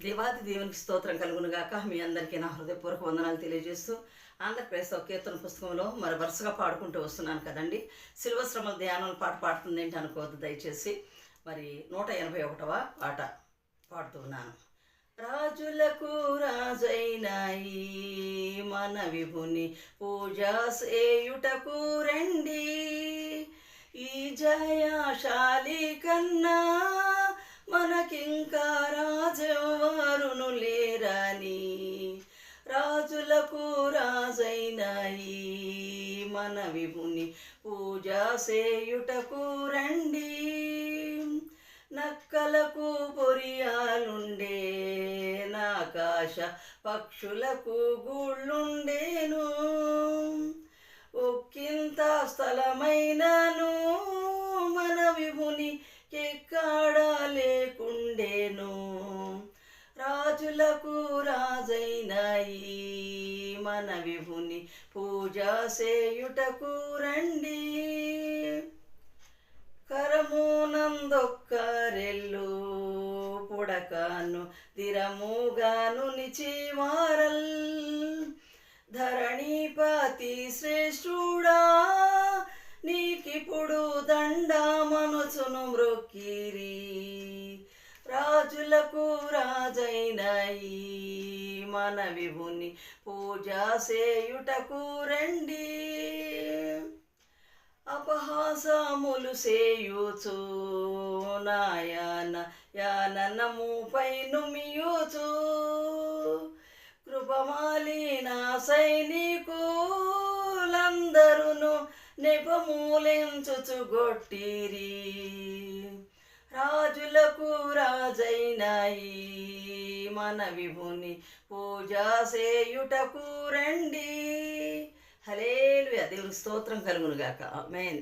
దేవాది దేవునికి స్తోత్రం కలుగునుగాక. మీ అందరికీ నా హృదయపూర్వక వందనాలు తెలియజేస్తూ ఆంధ్రప్రదేశ్ కీర్తన పుస్తకంలో మరి వరుసగా పాడుకుంటూ వస్తున్నాను కదండి. శిలువ శ్రమల ధ్యానం పాట పాడుతుంది ఏంటి అనుకోవద్దు దయచేసి. మరి 181వ పాట పాడుతున్నాను. రాజులకు రాజైన ఈ మన విభుని పూజా సేయుటకు రండి, ఈ జయశాలి కన్నా మనకింకా రాజెవ్వరును లేరని. రాజులకు రాజైన ఈ మన విభుని పూజా సేయుటకు రండి, నక్కలకు పొరియాలుండే నాకాశ పక్షులకు గూళ్ళుండేను, ఒక్కింత స్థలమైనను మన విభుని ఎక్కడా లేకుండేను. రాజులకు రాజైన ఈ మన విభుని పూజా సేయుటకు రండి, కరమునందొక్కరెల్లు పుడకాను దిరముగాను నిచివారల్, ధరణిపతి శ్రేష్ఠుడా నీకిప్పుడు దండమనుచును మ్రొక్కిరి. రాజులకు రాజైన ఈ మన విభుని పూజా సేయుటకు రండి, అపహాసములు సేయుచు నాయన యాననముపై నుమియుచు, కృపమాలిన సైనికులందరును నెపమూలించుచు గొట్టిరి. రాజులకు రాజైన ఈ మన విభుని పూజా సేయుటకు రండి. హల్లెలూయా. దేవునికి స్తోత్రం కలుగునుగాక. ఆమేన్.